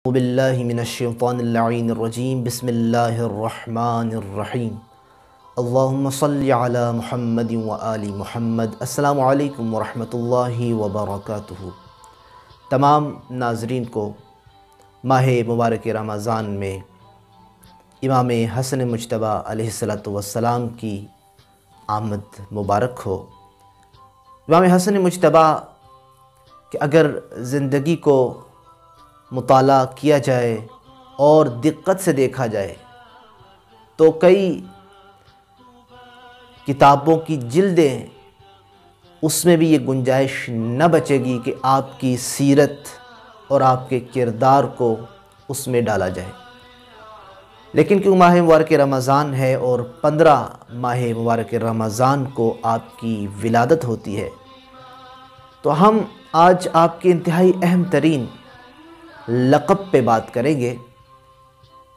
باللہ من الشیطان اللعین الرجیم بسم اللہ الرحمن الرحیم اللہم صلی علی محمد و آل محمد۔ السلام علیکم ورحمۃ اللہ وبرکاتہ۔ تمام ناظرین کو ماہ مبارک رمضان میں امام حسن مجتبیٰ علیہ السلام کی آمد مبارک ہو۔ امام حسن مجتبیٰ کہ اگر زندگی کو مطالعہ کیا جائے اور دقت سے دیکھا جائے تو کئی کتابوں کی جلدیں اس میں بھی یہ گنجائش نہ بچے گی کہ آپ کی سیرت اور آپ کے کردار کو اس میں ڈالا جائے، لیکن کیوں ماہ مبارک رمضان ہے اور 15 ماہ مبارک رمضان کو آپ کی ولادت ہوتی ہے، تو ہم آج آپ کے انتہائی اہم ترین لقب پہ بات کریں گے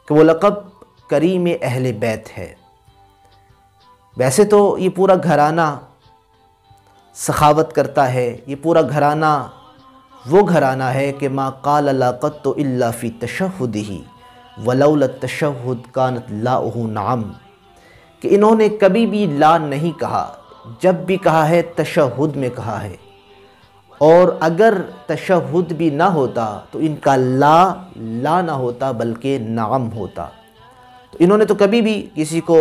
کہ وہ لقب کریم اہل بیت ہے۔ ویسے تو یہ پورا گھرانہ سخاوت کرتا ہے، یہ پورا گھرانہ وہ گھرانہ ہے کہ ما قال لا قط الا فی تشہدہ ولولا التشہد کانت لاؤہ نعم، کہ انہوں نے کبھی بھی لا نہیں کہا، جب بھی کہا ہے تشہد میں کہا ہے، اور اگر تشہد بھی نہ ہوتا تو ان کا لا نہ ہوتا بلکہ نعم ہوتا۔ تو انہوں نے تو کبھی بھی کسی کو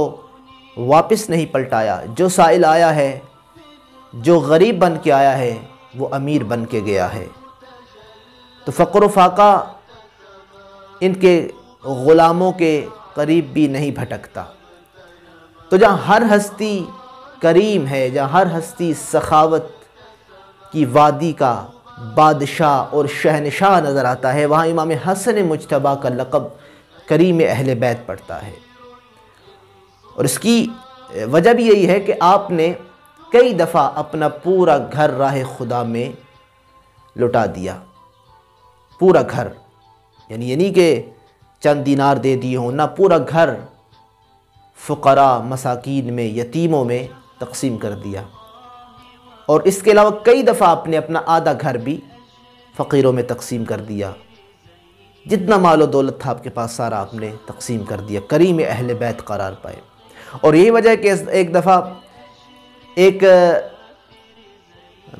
واپس نہیں پلٹایا، جو سائل آیا ہے، جو غریب بن کے آیا ہے، وہ امیر بن کے گیا ہے۔ تو فقر و فاقہ ان کے غلاموں کے قریب بھی نہیں بھٹکتا۔ تو جہاں ہر ہستی کریم ہے، جہاں ہر ہستی سخاوت کی وادی کا بادشاہ اور شہنشاہ نظر آتا ہے، وہاں امام حسن مجتبیٰ کا لقب کریم اہل بیت پڑتا ہے۔ اور اس کی وجہ بھی یہی ہے کہ آپ نے کئی دفعہ اپنا پورا گھر راہ خدا میں لٹا دیا، پورا گھر، یعنی نہیں کہ چند دینار دے دیے ہوں، نہ، پورا گھر فقراء مساکین میں، یتیموں میں تقسیم کر دیا، اور اس کے علاوہ کئی دفعہ آپ نے اپنا آدھا گھر بھی فقیروں میں تقسیم کر دیا، جتنا مال و دولت تھا آپ کے پاس سارا آپ نے تقسیم کر دیا، کریم اہل بیت قرار پائے۔ اور یہی وجہ ہے کہ ایک دفعہ ایک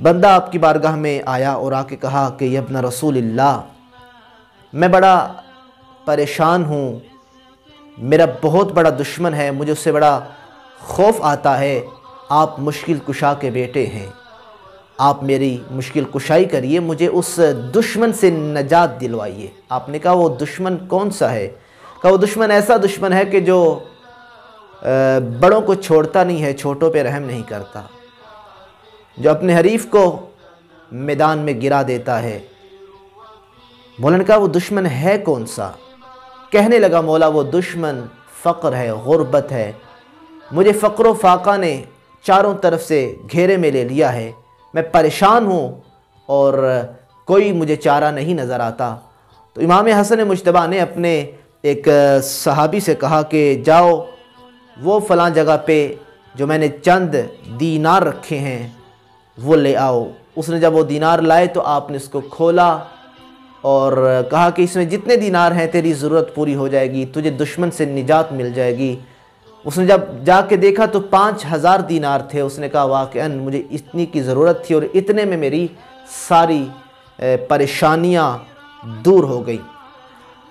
بندہ آپ کی بارگاہ میں آیا اور آ کے کہا کہ یا ابن رسول اللہ، میں بڑا پریشان ہوں، میرا بہت بڑا دشمن ہے، مجھے اس سے بڑا خوف آتا ہے، آپ مشکل کشا کے بیٹے ہیں، آپ میری مشکل کشائی کریے، مجھے اس دشمن سے نجات دلوائیے۔ آپ نے کہا وہ دشمن کون سا ہے؟ کہا وہ دشمن ایسا دشمن ہے کہ جو بڑوں کو چھوڑتا نہیں ہے، چھوٹوں پہ رحم نہیں کرتا، جو اپنے حریف کو میدان میں گرا دیتا ہے۔ مولا نے کہا وہ دشمن ہے کون سا؟ کہنے لگا مولا وہ دشمن فقر ہے، غربت ہے، مجھے فقر و فاقہ نے چاروں طرف سے گھیرے میں لے لیا ہے، میں پریشان ہوں اور کوئی مجھے چارہ نہیں نظر آتا۔ تو امام حسن مجتبیٰ نے اپنے ایک صحابی سے کہا کہ جاؤ وہ فلاں جگہ پہ جو میں نے چند دینار رکھے ہیں وہ لے آؤ۔ اس نے جب وہ دینار لائے تو آپ نے اس کو کھولا اور کہا کہ اس میں جتنے دینار ہیں تیری ضرورت پوری ہو جائے گی، تجھے دشمن سے نجات مل جائے گی۔ اس نے جب جا کے دیکھا تو 5000 دینار تھے۔ اس نے کہا واقعاً مجھے اتنی کی ضرورت تھی اور اتنے میں میری ساری پریشانیاں دور ہو گئی۔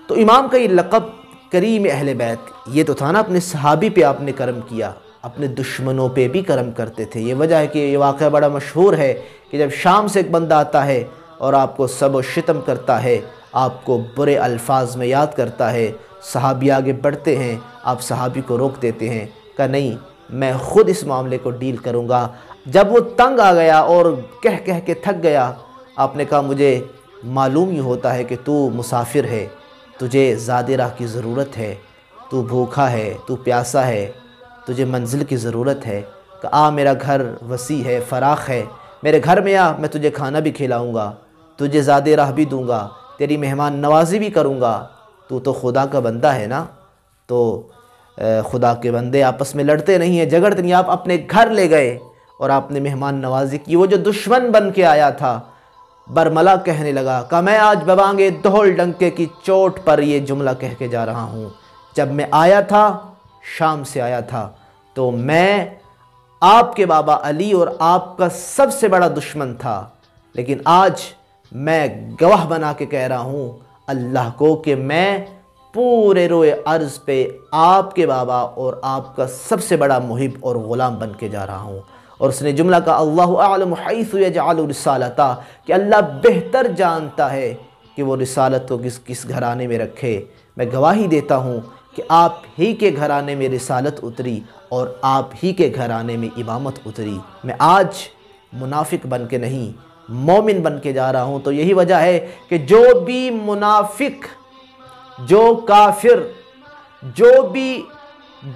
تو امام کا یہ لقب کریم اہل بیت یہ تو تھا نا، اپنے صحابی پہ آپ نے کرم کیا، اپنے دشمنوں پہ بھی کرم کرتے تھے۔ یہ وجہ ہے کہ یہ واقعہ بڑا مشہور ہے کہ جب شام سے ایک بندہ آتا ہے اور آپ کو سب و شتم کرتا ہے، آپ کو برے الفاظ میں یاد کرتا ہے، صحابی آگے بڑھتے ہیں، آپ صحابی کو روک دیتے ہیں، کہا نہیں میں خود اس معاملے کو ڈیل کروں گا۔ جب وہ تنگ آ گیا اور کہہ کہہ کے تھک گیا، آپ نے کہا مجھے معلوم ہی ہوتا ہے کہ تو مسافر ہے، تجھے زاد راہ کی ضرورت ہے، تو بھوکا ہے، تو پیاسا ہے، تجھے منزل کی ضرورت ہے، کہ آ میرا گھر وسیع ہے، فراخ ہے، میرے گھر میں آ، میں تجھے کھانا بھی کھلاؤں گا، تجھے زاد راہ بھی دوں گا، تیری مہمان نوازی بھی کروں گا، تو خدا کا بندہ ہے نا۔ تو خدا کے بندے آپس میں لڑتے نہیں ہیں، جھگڑتے نہیں، آپ اپنے گھر لے گئے اور آپ نے مہمان نوازی کی۔ وہ جو دشمن بن کے آیا تھا، برملا کہنے لگا کہ میں آج ببانگے دھول ڈنکے کی چوٹ پر یہ جملہ کہہ کے جا رہا ہوں، جب میں آیا تھا، شام سے آیا تھا، تو میں آپ کے بابا علی اور آپ کا سب سے بڑا دشمن تھا، لیکن آج میں گواہ بنا کے کہہ رہا ہوں اللہ کو کہ میں پورے روئے ارض پہ آپ کے بابا اور آپ کا سب سے بڑا محب اور غلام بن کے جا رہا ہوں۔ اور اس نے جملہ کہا اللہ اعلم حیث یجعل رسالتہ، کہ اللہ بہتر جانتا ہے کہ وہ رسالت کو کس گھرانے میں رکھے۔ میں گواہی دیتا ہوں کہ آپ ہی کے گھرانے میں رسالت اتری اور آپ ہی کے گھرانے میں امامت اتری۔ میں آج منافق بن کے نہیں، مومن بن کے جا رہا ہوں۔ تو یہی وجہ ہے کہ جو بھی منافق، جو کافر، جو بھی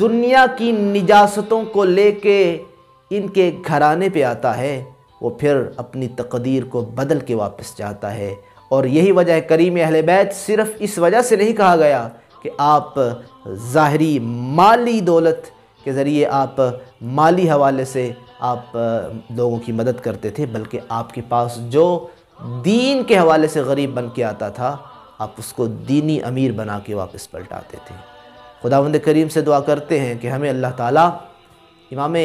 دنیا کی نجاستوں کو لے کے ان کے گھرانے پہ آتا ہے، وہ پھر اپنی تقدیر کو بدل کے واپس جاتا ہے۔ اور یہی وجہ ہے کریم اہل بیت صرف اس وجہ سے نہیں کہا گیا کہ آپ ظاہری مالی دولت کے ذریعے، آپ مالی حوالے سے آپ لوگوں کی مدد کرتے تھے، بلکہ آپ کے پاس جو دین کے حوالے سے غریب بن کے آتا تھا، آپ اس کو دینی امیر بنا کے واپس پلٹاتے تھے۔ خداوند کریم سے دعا کرتے ہیں کہ ہمیں اللہ تعالیٰ امام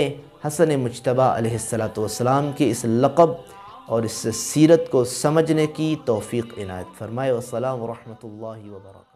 حسن مجتبیٰ علیہ السلام کی اس لقب اور اس سیرت کو سمجھنے کی توفیق عنایت فرمائے۔ والسلام ورحمۃ اللہ وبرکاتہ۔